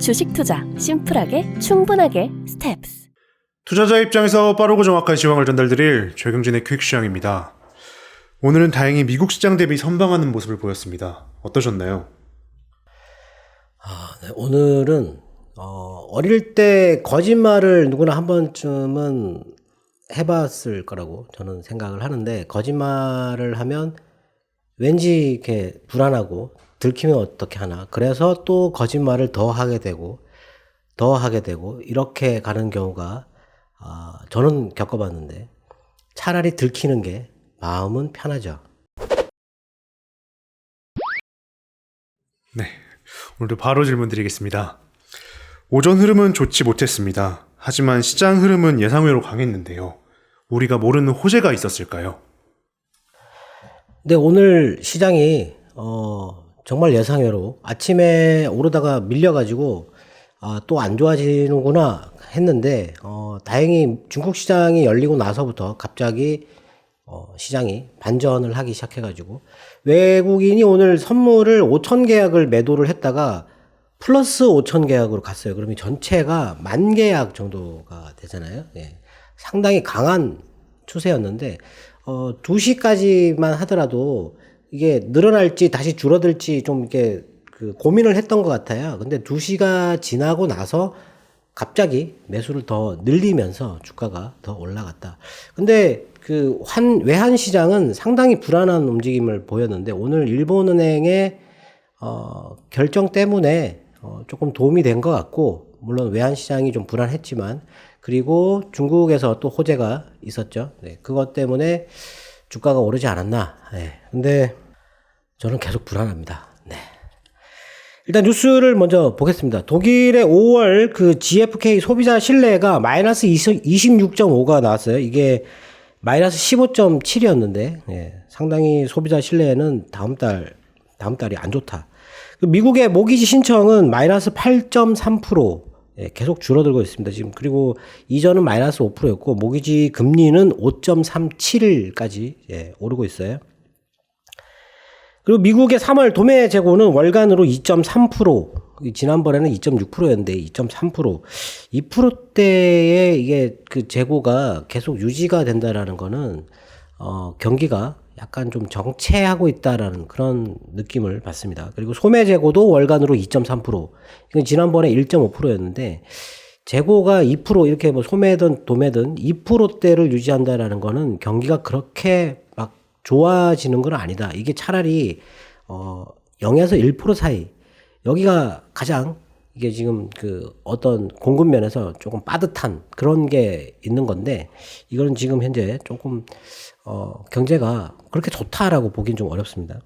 주식 투자 심플하게 충분하게 스텝스. 투자자 입장에서 빠르고 정확한 시황을 전달드릴 최경진의 퀵시황입니다. 오늘은 다행히 미국 시장 대비 선방하는 모습을 보였습니다. 어떠셨나요? 네, 오늘은 어릴 때 거짓말을 누구나 한 번쯤은 해봤을 거라고 저는 생각을 하는데, 거짓말을 하면 왠지 이렇게 불안하고 들키면 어떻게 하나, 그래서 또 거짓말을 더 하게 되고 이렇게 가는 경우가 저는 겪어봤는데, 차라리 들키는 게 마음은 편하죠. 네, 오늘도 바로 질문 드리겠습니다. 오전 흐름은 좋지 못했습니다. 하지만 시장 흐름은 예상외로 강했는데요. 우리가 모르는 호재가 있었을까요? 네, 오늘 시장이 정말 예상외로 아침에 오르다가 밀려가지고 또 안 좋아지는구나 했는데, 다행히 중국 시장이 열리고 나서부터 갑자기 시장이 반전을 하기 시작해가지고, 외국인이 오늘 선물을 5천 계약을 매도를 했다가 플러스 5천 계약으로 갔어요. 그러면 전체가 10,000 계약 정도가 되잖아요. 예. 상당히 강한 추세였는데, 2시까지만 하더라도 이게 늘어날지 다시 줄어들지 좀 이렇게 고민을 했던 것 같아요. 근데 2시가 지나고 나서 갑자기 매수를 더 늘리면서 주가가 더 올라갔다. 근데 외환 시장은 상당히 불안한 움직임을 보였는데, 오늘 일본은행의 결정 때문에 조금 도움이 된 것 같고, 물론 외환 시장이 좀 불안했지만, 그리고 중국에서 또 호재가 있었죠. 네, 그것 때문에 주가가 오르지 않았나. 네, 근데 저는 계속 불안합니다. 네. 일단 뉴스를 먼저 보겠습니다. 독일의 5월 GfK 소비자 신뢰가 마이너스 26.5가 나왔어요. 이게 마이너스 15.7이었는데, 예, 상당히 소비자 신뢰는 다음 달이 안 좋다. 미국의 모기지 신청은 마이너스 8.3%, 예, 계속 줄어들고 있습니다, 지금. 그리고 이전은 마이너스 5%였고, 모기지 금리는 5.37까지, 예, 오르고 있어요. 그리고 미국의 3월 도매 재고는 월간으로 2.3%, 지난번에는 2.6%였는데 2.3%, 2%대의 이게 재고가 계속 유지가 된다라는 거는 경기가 약간 좀 정체하고 있다라는 그런 느낌을 받습니다. 그리고 소매 재고도 월간으로 2.3%, 이건 지난번에 1.5%였는데 재고가 2% 이렇게 뭐 소매든 도매든 2%대를 유지한다라는 거는 경기가 그렇게 막 좋아지는 건 아니다. 이게 차라리 0에서 1% 사이, 여기가 가장 이게 지금 어떤 공급 면에서 조금 빠듯한 그런 게 있는 건데, 이거는 지금 현재 조금 경제가 그렇게 좋다라고 보긴 좀 어렵습니다.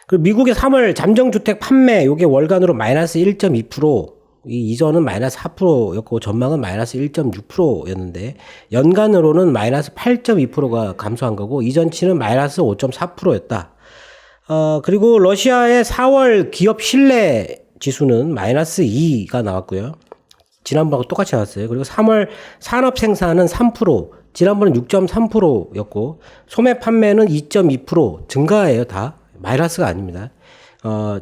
그리고 미국의 3월 잠정주택 판매, 요게 월간으로 마이너스 1.2%, 이전은 마이너스 4%였고 전망은 마이너스 1.6%였는데 연간으로는 마이너스 8.2%가 감소한 거고, 이전치는 마이너스 5.4%였다. 그리고 러시아의 4월 기업 신뢰 지수는 마이너스 2가 나왔고요. 지난번하고 똑같이 나왔어요. 그리고 3월 산업 생산은 3%, 지난번은 6.3%였고, 소매 판매는 2.2% 증가예요. 다 마이너스가 아닙니다.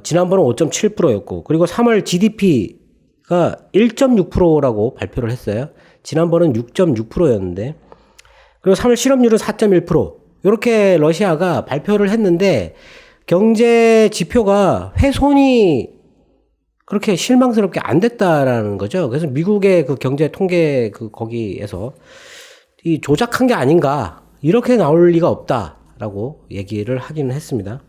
지난번은 5.7%였고, 그리고 3월 GDP가 1.6%라고 발표를 했어요. 지난번은 6.6%였는데, 그리고 3월 실업률은 4.1%. 이렇게 러시아가 발표를 했는데, 경제 지표가 훼손이 그렇게 실망스럽게 안 됐다라는 거죠. 그래서 미국의 경제 통계 거기에서 이 조작한 게 아닌가, 이렇게 나올 리가 없다라고 얘기를 하기는 했습니다.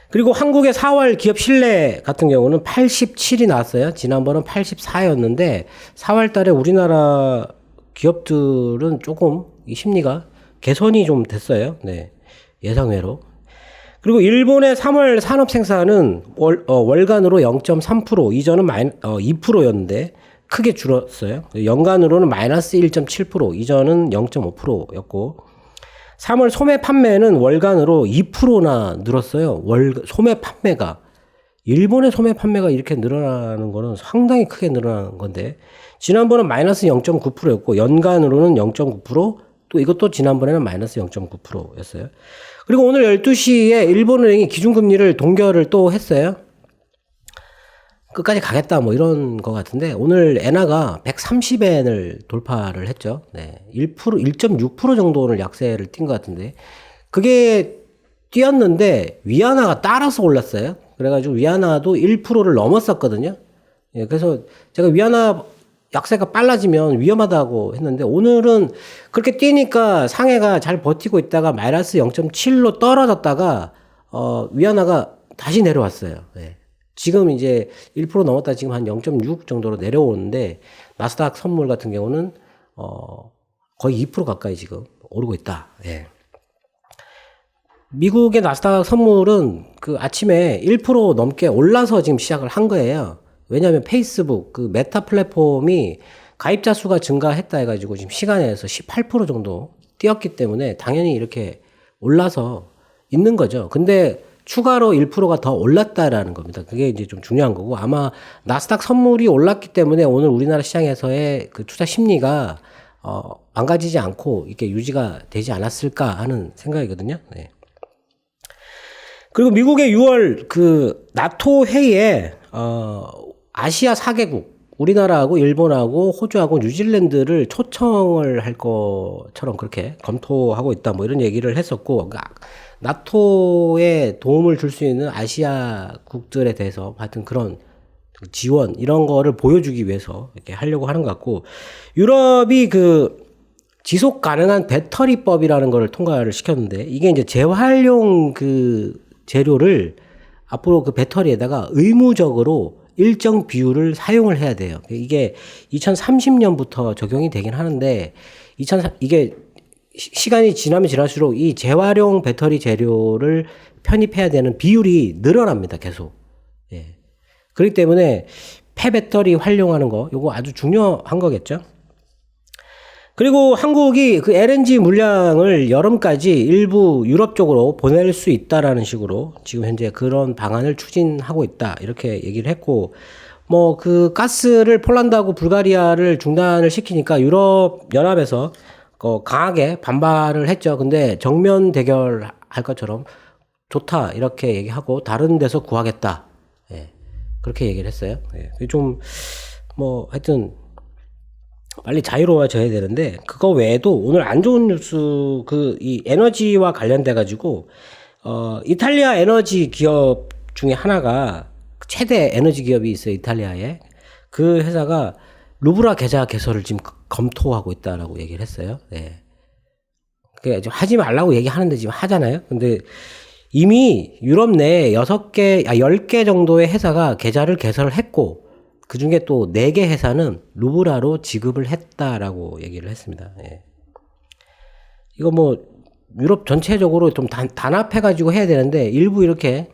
그리고 한국의 4월 기업 신뢰 같은 경우는 87이 나왔어요. 지난번은 84였는데 4월 달에 우리나라 기업들은 조금 이 심리가 개선이 좀 됐어요. 네, 예상외로. 그리고 일본의 3월 산업 생산은 월간으로 0.3%, 이전은 2%였는데 크게 줄었어요. 연간으로는 마이너스 1.7%, 이전은 0.5%였고, 3월 소매 판매는 월간으로 2%나 늘었어요. 소매 판매가. 일본의 소매 판매가 이렇게 늘어나는 거는 상당히 크게 늘어나는 건데, 지난번은 마이너스 0.9%였고, 연간으로는 0.9%, 또 이것도 지난번에는 마이너스 0.9%였어요. 그리고 오늘 12시에 일본은행이 기준금리를 동결을 또 했어요. 끝까지 가겠다 뭐 이런 거 같은데 오늘 엔화가 130엔을 돌파를 했죠. 네. 1.6% 정도를 약세를 띈 것 같은데 그게 뛰었는데 위안화가 따라서 올랐어요. 그래가지고 위안화도 1%를 넘었었거든요. 예, 그래서 제가 위안화 약세가 빨라지면 위험하다고 했는데 오늘은 그렇게 뛰니까 상해가 잘 버티고 있다가 마이너스 0.7로 떨어졌다가 위안화가 다시 내려왔어요. 예. 지금 이제 1% 넘었다 지금 한 0.6 정도로 내려오는데 나스닥 선물 같은 경우는 거의 2% 가까이 지금 오르고 있다. 예. 미국의 나스닥 선물은 그 아침에 1% 넘게 올라서 지금 시작을 한 거예요. 왜냐하면 페이스북 그 메타 플랫폼이 가입자 수가 증가했다 해가지고 지금 시간에서 18% 정도 뛰었기 때문에 당연히 이렇게 올라서 있는 거죠. 근데 추가로 1%가 더 올랐다라는 겁니다. 그게 이제 좀 중요한 거고 아마 나스닥 선물이 올랐기 때문에 오늘 우리나라 시장에서의 그 투자 심리가 망가지지 않고 이렇게 유지가 되지 않았을까 하는 생각이거든요. 네. 그리고 미국의 6월 그 나토 회의에 아시아 4개국 우리나라하고 일본하고 호주하고 뉴질랜드를 초청을 할 것처럼 그렇게 검토하고 있다 뭐 이런 얘기를 했었고 나토에 도움을 줄 수 있는 아시아 국들에 대해서 하여튼 그런 지원 이런 거를 보여주기 위해서 이렇게 하려고 하는 것 같고 유럽이 그 지속 가능한 배터리법이라는 거를 통과를 시켰는데 이게 이제 재활용 그 재료를 앞으로 그 배터리에다가 의무적으로 일정 비율을 사용을 해야 돼요. 이게 2030년부터 적용이 되긴 하는데 이게 시간이 지나면 지날수록 이 재활용 배터리 재료를 편입해야 되는 비율이 늘어납니다. 계속. 예. 그렇기 때문에 폐배터리 활용하는 거 요거 아주 중요한 거겠죠. 그리고 한국이 그 LNG 물량을 여름까지 일부 유럽 쪽으로 보낼 수 있다라는 식으로 지금 현재 그런 방안을 추진하고 있다. 이렇게 얘기를 했고 뭐 그 가스를 폴란드하고 불가리아를 중단을 시키니까 유럽 연합에서 강하게 반발을 했죠. 근데 정면 대결할 것처럼 좋다 이렇게 얘기하고 다른 데서 구하겠다. 예. 그렇게 얘기를 했어요. 예. 좀 뭐 하여튼 빨리 자유로워져야 되는데 그거 외에도 오늘 안 좋은 뉴스 그 이 에너지와 관련돼 가지고 이탈리아 에너지 기업 중에 하나가 최대 에너지 기업이 있어요. 이탈리아에. 그 회사가 루브라 계좌 개설을 지금 검토하고 있다라고 얘기를 했어요. 네. 그게 하지 말라고 얘기하는데 지금 하잖아요. 근데 이미 유럽 내에 10개 정도의 회사가 계좌를 개설을 했고 그 중에 또 4개 회사는 루브라로 지급을 했다라고 얘기를 했습니다. 예. 이거 뭐 유럽 전체적으로 좀 단합해가지고 해야 되는데 일부 이렇게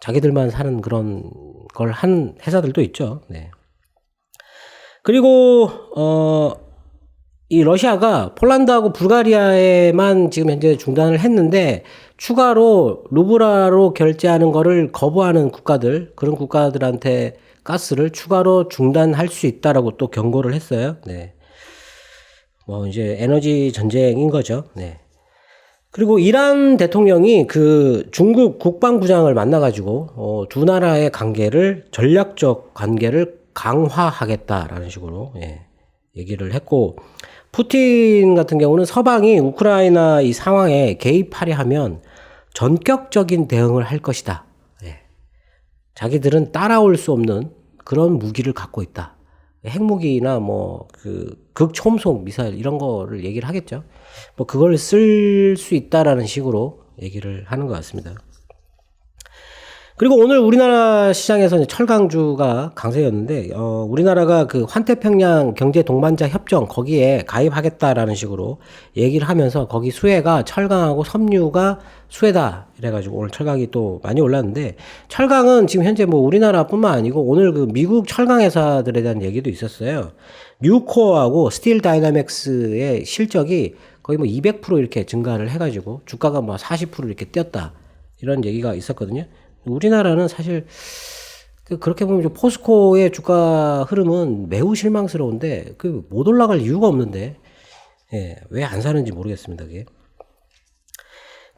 자기들만 사는 그런 걸 한 회사들도 있죠. 네. 그리고 이 러시아가 폴란드하고 불가리아에만 지금 현재 중단을 했는데 추가로 루브라로 결제하는 거를 거부하는 국가들 그런 국가들한테 가스를 추가로 중단할 수 있다라고 또 경고를 했어요. 네. 뭐 이제 에너지 전쟁인 거죠. 네. 그리고 이란 대통령이 그 중국 국방부장을 만나가지고 두 나라의 관계를 전략적 관계를 강화하겠다라는 식으로 얘기를 했고 푸틴 같은 경우는 서방이 우크라이나 이 상황에 개입하려 하면 전격적인 대응을 할 것이다. 자기들은 따라올 수 없는 그런 무기를 갖고 있다. 핵무기나 뭐 그 극초음속 미사일 이런 거를 얘기를 하겠죠. 뭐 그걸 쓸 수 있다라는 식으로 얘기를 하는 것 같습니다. 그리고 오늘 우리나라 시장에서 철강주가 강세였는데 우리나라가 그 환태평양 경제 동반자 협정 거기에 가입하겠다라는 식으로 얘기를 하면서 거기 수혜가 철강하고 섬유가 수혜다 이래가지고 오늘 철강이 또 많이 올랐는데 철강은 지금 현재 뭐 우리나라뿐만 아니고 오늘 그 미국 철강 회사들에 대한 얘기도 있었어요. 뉴코어하고 스틸 다이나믹스의 실적이 거의 뭐 200% 이렇게 증가를 해가지고 주가가 뭐 40% 이렇게 뛰었다 이런 얘기가 있었거든요. 우리나라는 사실 그렇게 보면 포스코의 주가 흐름은 매우 실망스러운데 그 못 올라갈 이유가 없는데 왜 안 사는지 모르겠습니다. 그게.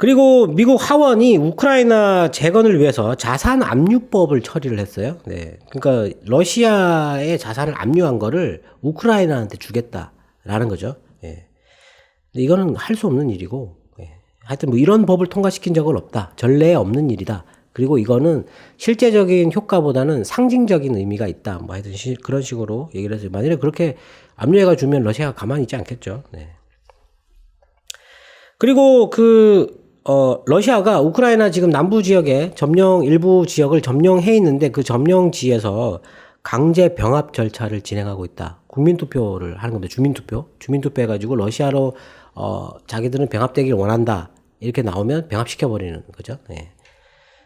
그리고 미국 하원이 우크라이나 재건을 위해서 자산 압류법을 처리를 했어요. 네. 그러니까 러시아의 자산을 압류한 거를 우크라이나한테 주겠다라는 거죠. 예. 근데 이거는 할 수 없는 일이고, 예. 하여튼 뭐 이런 법을 통과시킨 적은 없다. 전례에 없는 일이다. 그리고 이거는 실제적인 효과보다는 상징적인 의미가 있다. 뭐 하여튼 그런 식으로 얘기를 했어요. 만약에 그렇게 압류해가 주면 러시아가 가만히 있지 않겠죠. 네. 그리고 러시아가 우크라이나 지금 남부 지역에 일부 지역을 점령해 있는데 그 점령지에서 강제 병합 절차를 진행하고 있다. 국민투표를 하는 겁니다. 주민투표 해가지고 러시아로, 자기들은 병합되기를 원한다. 이렇게 나오면 병합시켜버리는 거죠. 네.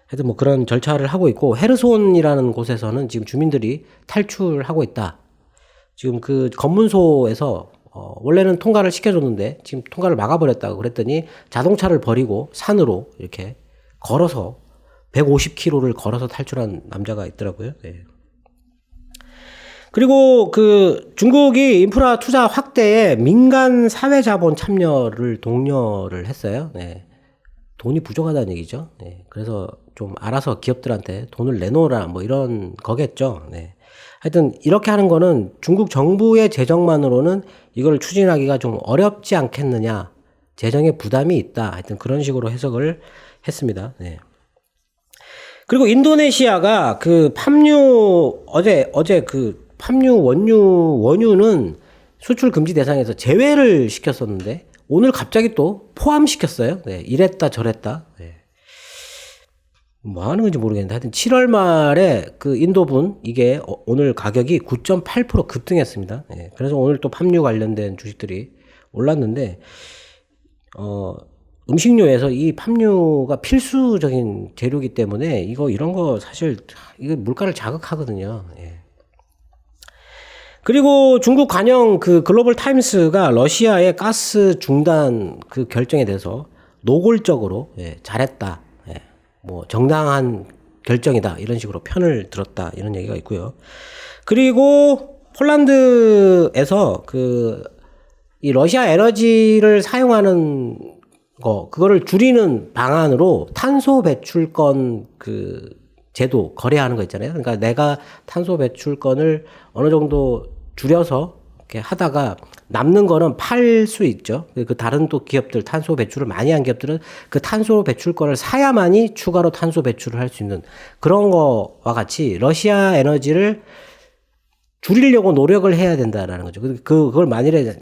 하여튼 뭐 그런 절차를 하고 있고, 헤르손이라는 곳에서는 지금 주민들이 탈출하고 있다. 지금 그 검문소에서 원래는 통과를 시켜줬는데 지금 통과를 막아버렸다고 그랬더니 자동차를 버리고 산으로 이렇게 걸어서 150km를 걸어서 탈출한 남자가 있더라고요. 네. 그리고 중국이 인프라 투자 확대에 민간 사회 자본 참여를 독려를 했어요. 네. 돈이 부족하다는 얘기죠. 네. 그래서 좀 알아서 기업들한테 돈을 내놓으라 뭐 이런 거겠죠. 네. 하여튼 이렇게 하는 거는 중국 정부의 재정만으로는 이걸 추진하기가 좀 어렵지 않겠느냐. 재정에 부담이 있다. 하여튼 그런 식으로 해석을 했습니다. 네. 그리고 인도네시아가 어제 팜유 원유는 수출 금지 대상에서 제외를 시켰었는데 오늘 갑자기 또 포함시켰어요. 네. 이랬다 저랬다. 네. 뭐 하는 건지 모르겠는데 하여튼 7월 말에 인도분 이게 오늘 가격이 9.8% 급등했습니다. 예, 그래서 오늘 또 팜유 관련된 주식들이 올랐는데 음식료에서 이 팜유가 필수적인 재료이기 때문에 이런 거 사실 이거 물가를 자극하거든요. 예. 그리고 중국 관영 글로벌 타임스가 러시아의 가스 중단 결정에 대해서 노골적으로 잘했다. 뭐 정당한 결정이다 이런 식으로 편을 들었다 이런 얘기가 있고요. 그리고 폴란드에서 이 러시아 에너지를 사용하는 그거를 줄이는 방안으로 탄소 배출권 제도 거래하는 거 있잖아요. 그러니까 내가 탄소 배출권을 어느 정도 줄여서 이렇게 하다가 남는 거는 팔 수 있죠. 다른 또 기업들, 탄소 배출을 많이 한 기업들은 그 탄소 배출권을 사야만이 추가로 탄소 배출을 할 수 있는 그런 거와 같이 러시아 에너지를 줄이려고 노력을 해야 된다라는 거죠. 그걸 만일에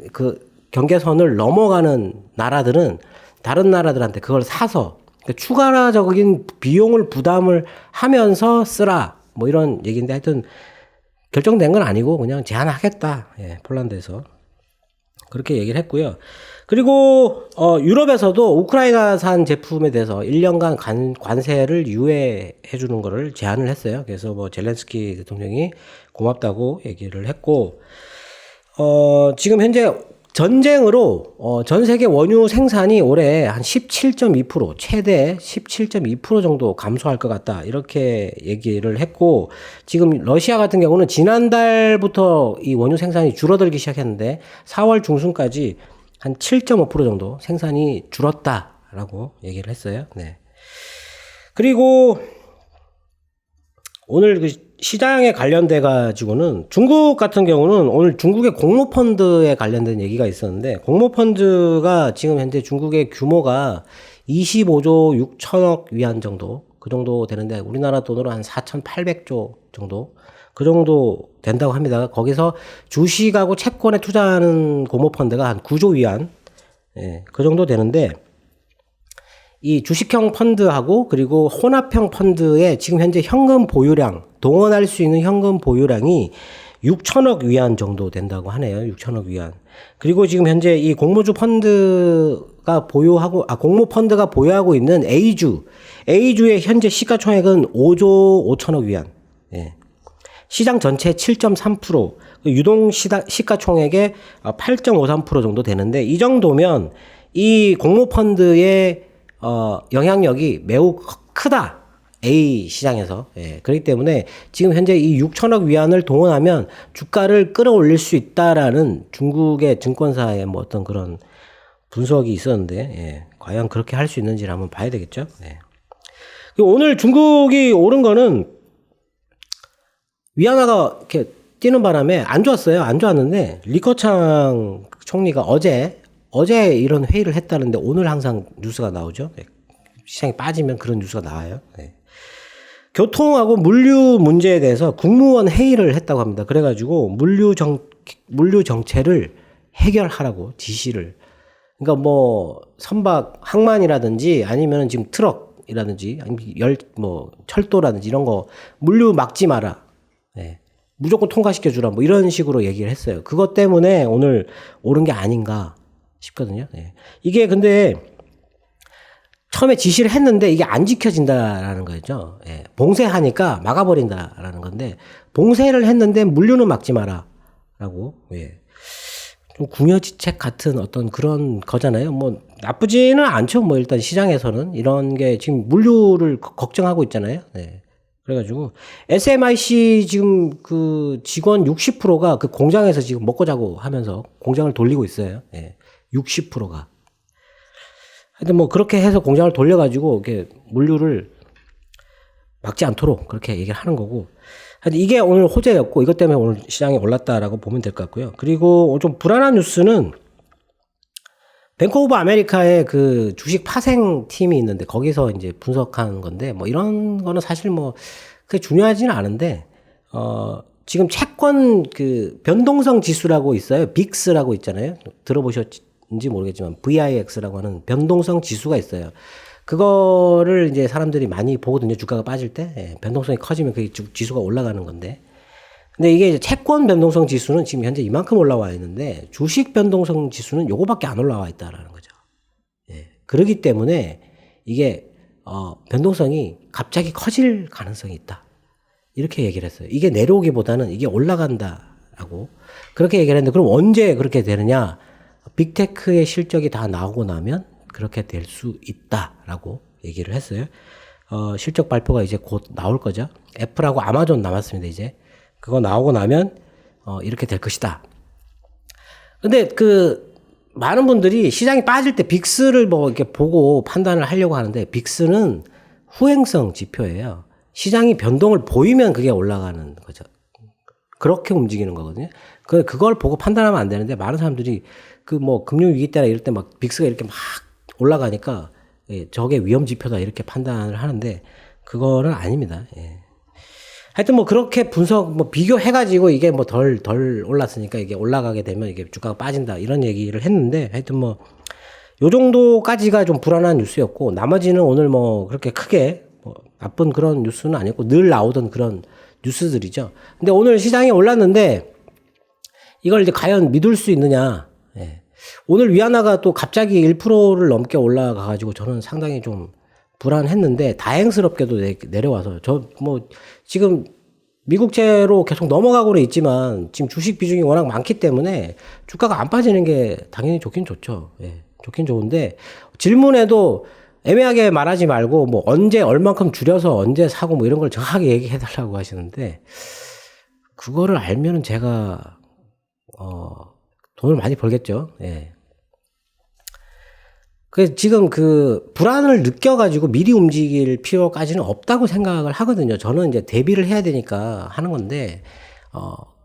경계선을 넘어가는 나라들은 다른 나라들한테 그걸 사서 추가적인 비용을 부담을 하면서 쓰라. 뭐 이런 얘기인데 하여튼 결정된 건 아니고 그냥 제한하겠다. 예, 폴란드에서. 그렇게 얘기를 했고요. 그리고 유럽에서도 우크라이나산 제품에 대해서 1년간 관세를 유예해 주는 거를 제안을 했어요. 그래서 뭐 젤렌스키 대통령이 고맙다고 얘기를 했고 지금 현재 전쟁으로 전 세계 원유 생산이 올해 한 17.2% 최대 17.2% 정도 감소할 것 같다 이렇게 얘기를 했고 지금 러시아 같은 경우는 지난달부터 이 원유 생산이 줄어들기 시작했는데 4월 중순까지 한 7.5% 정도 생산이 줄었다라고 얘기를 했어요. 네. 그리고 오늘 시장에 관련돼 가지고는 중국 같은 경우는 오늘 중국의 공모펀드에 관련된 얘기가 있었는데 공모펀드가 지금 현재 중국의 규모가 25조 6천억 위안 정도 그 정도 되는데 우리나라 돈으로 한 4,800조 정도 그 정도 된다고 합니다. 거기서 주식하고 채권에 투자하는 공모펀드가 한 9조 위안 그 정도 되는데 이 주식형 펀드하고 그리고 혼합형 펀드의 지금 현재 현금 보유량, 동원할 수 있는 현금 보유량이 6천억 위안 정도 된다고 하네요. 6천억 위안. 그리고 지금 현재 이 공모 펀드가 보유하고 있는 A주의 현재 시가총액은 5조 5천억 위안. 예. 시장 전체 7.3%, 유동 시가총액의 8.53% 정도 되는데 이 정도면 이 공모 펀드의 영향력이 매우 크다. A 시장에서. 예, 그렇기 때문에 지금 현재 이 6천억 위안을 동원하면 주가를 끌어올릴 수 있다라는 중국의 증권사의 뭐 어떤 그런 분석이 있었는데, 예, 과연 그렇게 할 수 있는지를 한번 봐야 되겠죠. 네. 오늘 중국이 오른 거는 위안화가 이렇게 뛰는 바람에 안 좋았어요. 안 좋았는데 리커창 총리가 어제 이런 회의를 했다는데 오늘 항상 뉴스가 나오죠. 네. 시장이 빠지면 그런 뉴스가 나와요. 네. 교통하고 물류 문제에 대해서 국무원 회의를 했다고 합니다. 그래가지고 물류 정체를 해결하라고 지시를. 그러니까 뭐 선박 항만이라든지 아니면 지금 트럭이라든지 아니면 철도라든지 이런 거 물류 막지 마라. 네. 무조건 통과시켜 주라. 뭐 이런 식으로 얘기를 했어요. 그것 때문에 오늘 오른 게 아닌가 싶거든요. 네. 이게 근데 처음에 지시를 했는데 이게 안 지켜진다라는 거죠. 예. 봉쇄하니까 막아버린다라는 건데 봉쇄를 했는데 물류는 막지 마라라고. 예. 좀 궁여지책 같은 어떤 그런 거잖아요. 뭐 나쁘지는 않죠. 뭐 일단 시장에서는 이런 게 지금 물류를 걱정하고 있잖아요. 네. 그래가지고 SMIC 지금 그 직원 60%가 그 공장에서 지금 먹고 자고 하면서 공장을 돌리고 있어요. 예. 60%가. 하여튼 뭐 그렇게 해서 공장을 돌려가지고 이렇게 물류를 막지 않도록 그렇게 얘기를 하는 거고. 하여튼 이게 오늘 호재였고 이것 때문에 오늘 시장이 올랐다라고 보면 될 것 같고요. 그리고 좀 불안한 뉴스는 뱅크 오브 아메리카의 그 주식 파생 팀이 있는데 거기서 이제 분석한 건데 뭐 이런 거는 사실 뭐 그게 중요하지는 않은데 지금 채권 그 변동성 지수라고 있어요. 빅스라고 있잖아요. 들어보셨는지 모르겠지만 VIX라고 하는 변동성 지수가 있어요. 그거를 이제 사람들이 많이 보거든요. 주가가 빠질 때. 예, 변동성이 커지면 그 지수가 올라가는 건데. 근데 이게 이제 채권 변동성 지수는 지금 현재 이만큼 올라와 있는데 주식 변동성 지수는 요거밖에 안 올라와 있다라는 거죠. 예. 그렇기 때문에 이게 변동성이 갑자기 커질 가능성이 있다. 이렇게 얘기를 했어요. 이게 내려오기보다는 이게 올라간다라고 그렇게 얘기를 했는데 그럼 언제 그렇게 되느냐? 빅테크의 실적이 다 나오고 나면 그렇게 될 수 있다라고 얘기를 했어요. 실적 발표가 이제 곧 나올 거죠. 애플하고 아마존 남았습니다, 이제. 그거 나오고 나면, 이렇게 될 것이다. 근데 많은 분들이 시장이 빠질 때 빅스를 뭐 이렇게 보고 판단을 하려고 하는데, 빅스는 후행성 지표예요. 시장이 변동을 보이면 그게 올라가는 거죠. 그렇게 움직이는 거거든요. 그걸 보고 판단하면 안 되는데, 많은 사람들이 금융위기 때나 이럴 때 막 빅스가 이렇게 막 올라가니까 예, 저게 위험 지표다 이렇게 판단을 하는데 그거는 아닙니다. 예. 하여튼 뭐 그렇게 비교해가지고 이게 뭐 덜 올랐으니까 이게 올라가게 되면 이게 주가가 빠진다 이런 얘기를 했는데 하여튼 뭐 요 정도까지가 좀 불안한 뉴스였고 나머지는 오늘 뭐 그렇게 크게 뭐 나쁜 그런 뉴스는 아니었고 늘 나오던 그런 뉴스들이죠. 근데 오늘 시장이 올랐는데 이걸 이제 과연 믿을 수 있느냐. 예. 오늘 위안화가 또 갑자기 1%를 넘게 올라가가지고 저는 상당히 좀 불안했는데 다행스럽게도 내려와서 지금 미국채로 계속 넘어가고는 있지만 지금 주식 비중이 워낙 많기 때문에 주가가 안 빠지는 게 당연히 좋긴 좋죠. 예, 좋긴 좋은데 질문에도 애매하게 말하지 말고 뭐 언제 얼만큼 줄여서 언제 사고 뭐 이런 걸 정확하게 얘기해 달라고 하시는데 그거를 알면은 제가 돈을 많이 벌겠죠. 예. 지금 불안을 느껴가지고 미리 움직일 필요까지는 없다고 생각을 하거든요. 저는 이제 대비를 해야 되니까 하는 건데,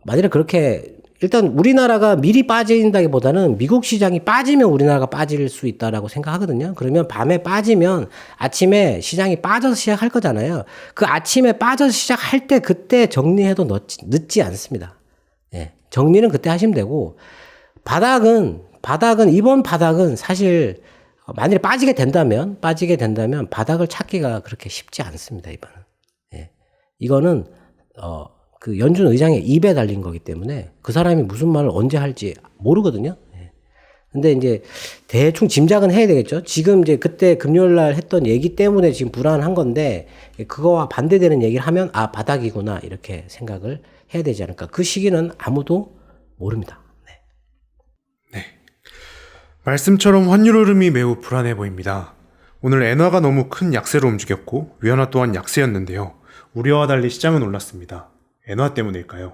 만약에 그렇게, 일단 우리나라가 미리 빠진다기보다는 미국 시장이 빠지면 우리나라가 빠질 수 있다라고 생각하거든요. 그러면 밤에 빠지면 아침에 시장이 빠져서 시작할 거잖아요. 그 아침에 빠져서 시작할 때 그때 정리해도 늦지 않습니다. 예. 정리는 그때 하시면 되고, 이번 바닥은 사실, 만일에 빠지게 된다면 바닥을 찾기가 그렇게 쉽지 않습니다, 이번은. 예. 이거는, 연준 의장의 입에 달린 거기 때문에 그 사람이 무슨 말을 언제 할지 모르거든요. 예. 근데 이제 대충 짐작은 해야 되겠죠. 지금 이제 그때 금요일 날 했던 얘기 때문에 지금 불안한 건데 그거와 반대되는 얘기를 하면 바닥이구나 이렇게 생각을 해야 되지 않을까. 그 시기는 아무도 모릅니다. 말씀처럼 환율 흐름이 매우 불안해 보입니다. 오늘 엔화가 너무 큰 약세로 움직였고 위안화 또한 약세였는데요. 우려와 달리 시장은 올랐습니다. 엔화 때문일까요?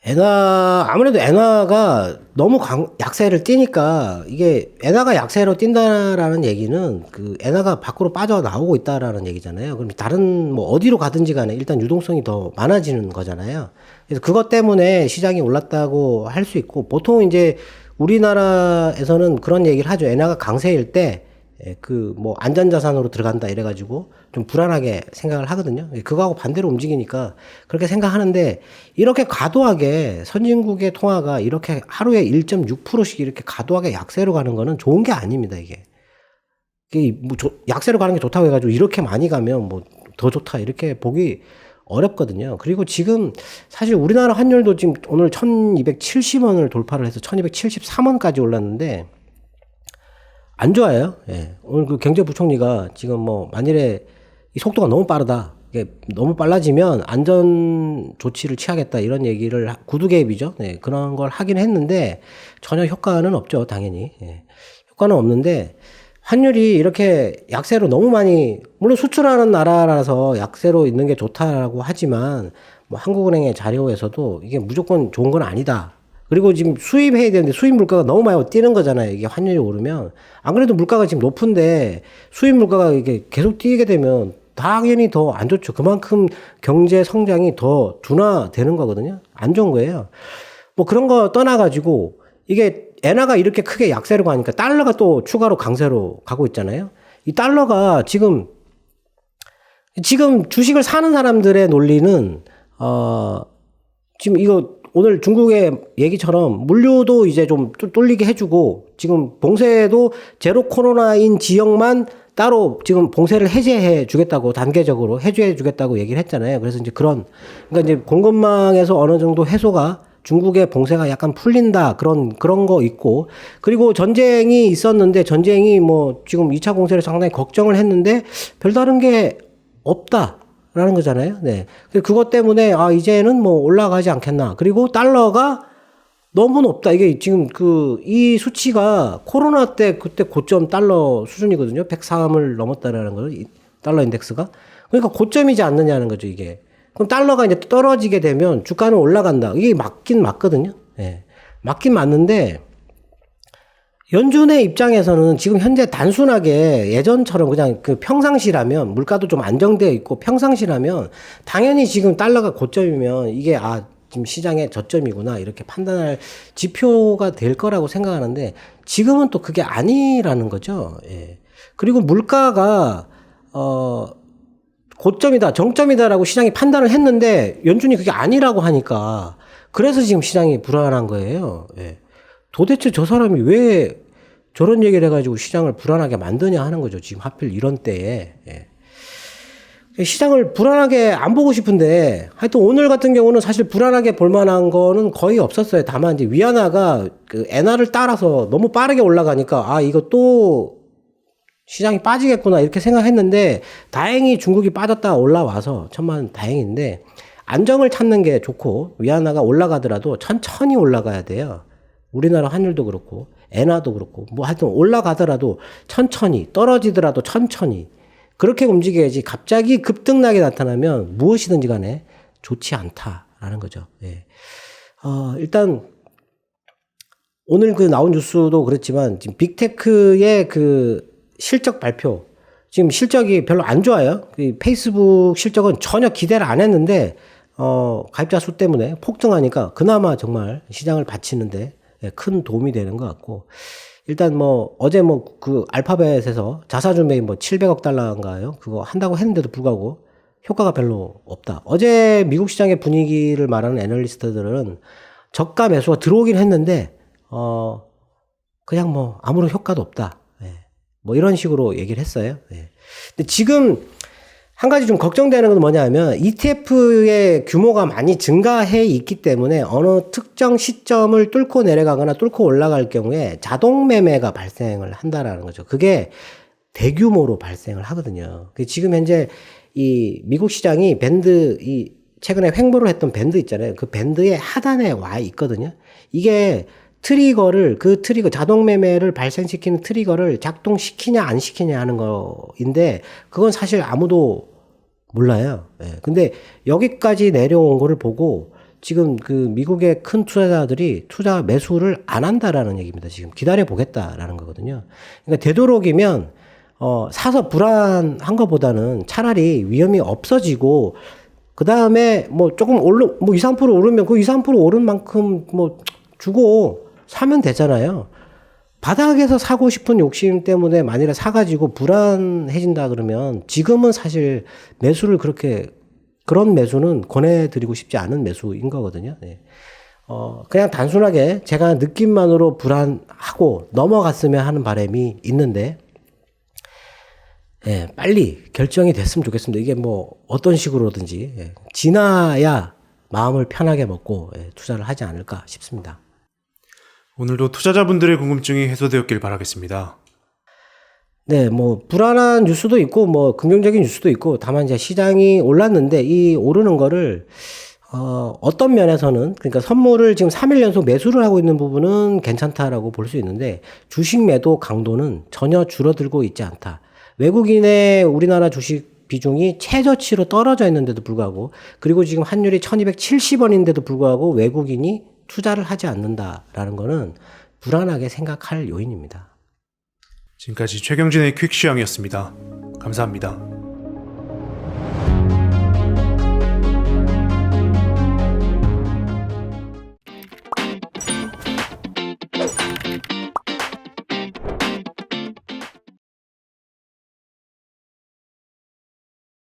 아무래도 엔화가 너무 약세를 띄니까 이게 엔화가 약세로 뛴다라는 얘기는 그 엔화가 밖으로 빠져나오고 있다라는 얘기잖아요. 그럼 다른 뭐 어디로 가든지 간에 일단 유동성이 더 많아지는 거잖아요. 그래서 그것 때문에 시장이 올랐다고 할 수 있고 보통 이제 우리나라에서는 그런 얘기를 하죠. 엔화가 강세일 때 그 뭐 안전자산으로 들어간다 이래가지고 좀 불안하게 생각을 하거든요. 그거하고 반대로 움직이니까 그렇게 생각하는데 이렇게 과도하게 선진국의 통화가 이렇게 하루에 1.6%씩 이렇게 과도하게 약세로 가는 거는 좋은 게 아닙니다. 이게 뭐 약세로 가는 게 좋다고 해가지고 이렇게 많이 가면 뭐 더 좋다 이렇게 보기 어렵거든요. 그리고 지금 사실 우리나라 환율도 지금 오늘 1270원을 돌파를 해서 1273원까지 올랐는데 안 좋아요. 예. 오늘 그 경제부총리가 지금 뭐 만일에 이 속도가 너무 빠르다. 이게 너무 빨라지면 안전 조치를 취하겠다 이런 얘기를 구두 개입이죠. 네. 그런 걸 하긴 했는데 전혀 효과는 없죠. 당연히. 예. 효과는 없는데 환율이 이렇게 약세로 너무 많이 물론 수출하는 나라라서 약세로 있는 게 좋다라고 하지만 뭐 한국은행의 자료에서도 이게 무조건 좋은 건 아니다. 그리고 지금 수입해야 되는데 수입 물가가 너무 많이 뛰는 거잖아요. 이게 환율이 오르면. 안 그래도 물가가 지금 높은데 수입 물가가 이게 계속 뛰게 되면 당연히 더 안 좋죠. 그만큼 경제 성장이 더 둔화되는 거거든요. 안 좋은 거예요. 뭐 그런 거 떠나가지고 이게 엔화가 이렇게 크게 약세로 가니까 달러가 또 추가로 강세로 가고 있잖아요. 이 달러가 지금 주식을 사는 사람들의 논리는 지금 이거 오늘 중국의 얘기처럼 물류도 이제 좀 뚫리게 해주고 지금 봉쇄도 제로 코로나인 지역만 따로 지금 봉쇄를 해제해 주겠다고 단계적으로 해제해 주겠다고 얘기를 했잖아요. 그래서 이제 그러니까 이제 공급망에서 어느 정도 해소가 중국의 봉쇄가 약간 풀린다 그런 거 있고 그리고 전쟁이 있었는데 전쟁이 뭐 지금 2차 공세를 상당히 걱정을 했는데 별다른 게 없다라는 거잖아요. 네. 그것 때문에 이제는 뭐 올라가지 않겠나. 그리고 달러가 너무 높다. 이게 지금 이 수치가 코로나 때 그때 고점 달러 수준이거든요. 103을 넘었다라는 거. 달러 인덱스가. 그러니까 고점이지 않느냐는 거죠, 이게. 그럼 달러가 이제 떨어지게 되면 주가는 올라간다. 이게 맞긴 맞거든요. 예. 맞긴 맞는데, 연준의 입장에서는 지금 현재 단순하게 예전처럼 그냥 평상시라면, 물가도 좀 안정되어 있고 평상시라면, 당연히 지금 달러가 고점이면 이게, 지금 시장의 저점이구나. 이렇게 판단할 지표가 될 거라고 생각하는데, 지금은 또 그게 아니라는 거죠. 예. 그리고 물가가, 고점이다, 정점이다라고 시장이 판단을 했는데 연준이 그게 아니라고 하니까 그래서 지금 시장이 불안한 거예요. 예. 도대체 저 사람이 왜 저런 얘기를 해가지고 시장을 불안하게 만드냐 하는 거죠. 지금 하필 이런 때에. 예. 시장을 불안하게 안 보고 싶은데 하여튼 오늘 같은 경우는 사실 불안하게 볼 만한 거는 거의 없었어요. 다만 이제 위안화가 엔화를 따라서 너무 빠르게 올라가니까 이거 또 시장이 빠지겠구나 이렇게 생각했는데 다행히 중국이 빠졌다가 올라와서 천만 다행인데 안정을 찾는 게 좋고 위안화가 올라가더라도 천천히 올라가야 돼요. 우리나라 환율도 그렇고 엔화도 그렇고 뭐 하여튼 올라가더라도 천천히 떨어지더라도 천천히 그렇게 움직여야지 갑자기 급등락이 나타나면 무엇이든지 간에 좋지 않다라는 거죠. 예. 일단 오늘 나온 뉴스도 그렇지만 지금 빅테크의 실적 발표. 지금 실적이 별로 안 좋아요. 페이스북 실적은 전혀 기대를 안 했는데, 가입자 수 때문에 폭등하니까 그나마 정말 시장을 받치는데 큰 도움이 되는 것 같고, 일단 어제 알파벳에서 자사주 매입 700억 달러인가요? 그거 한다고 했는데도 불구하고 효과가 별로 없다. 어제 미국 시장의 분위기를 말하는 애널리스트들은 저가 매수가 들어오긴 했는데, 그냥 아무런 효과도 없다. 이런 식으로 얘기를 했어요. 예. 근데 지금 한 가지 좀 걱정되는 건 뭐냐면 ETF의 규모가 많이 증가해 있기 때문에 어느 특정 시점을 뚫고 내려가거나 뚫고 올라갈 경우에 자동 매매가 발생을 한다라는 거죠. 그게 대규모로 발생을 하거든요. 지금 현재 이 미국 시장이 최근에 횡보를 했던 밴드 있잖아요. 그 밴드의 하단에 와 있거든요. 이게 트리거, 자동 매매를 발생시키는 트리거를 작동시키냐, 안 시키냐 하는 거인데, 그건 사실 아무도 몰라요. 예. 근데 여기까지 내려온 거를 보고, 지금 그 미국의 큰 투자자들이 투자 매수를 안 한다라는 얘기입니다. 지금 기다려 보겠다라는 거거든요. 그러니까 되도록이면 사서 불안한 것보다는 차라리 위험이 없어지고 그 다음에 뭐 조금 뭐 2, 3% 오르면 그 2, 3% 오른 만큼 뭐 주고 사면 되잖아요. 바닥에서 사고 싶은 욕심 때문에 만일에 사가지고 불안해진다 그러면 지금은 사실 매수를 그런 매수는 권해드리고 싶지 않은 매수인 거거든요. 네. 그냥 단순하게 제가 느낌만으로 불안하고 넘어갔으면 하는 바람이 있는데, 예, 빨리 결정이 됐으면 좋겠습니다. 이게 뭐 어떤 식으로든지 지나야 마음을 편하게 먹고 투자를 하지 않을까 싶습니다. 오늘도 투자자분들의 궁금증이 해소되었길 바라겠습니다. 네, 뭐 불안한 뉴스도 있고 뭐 긍정적인 뉴스도 있고, 다만 이제 시장이 올랐는데 이 오르는 거를 어떤 면에서는, 그러니까 선물을 지금 3일 연속 매수를 하고 있는 부분은 괜찮다라고 볼 수 있는데, 주식 매도 강도는 전혀 줄어들고 있지 않다. 외국인의 우리나라 주식 비중이 최저치로 떨어져 있는데도 불구하고, 그리고 지금 환율이 1270원인데도 불구하고 외국인이 투자를 하지 않는다라는 거는 불안하게 생각할 요인입니다. 지금까지 최경진의 퀵시황이었습니다. 감사합니다.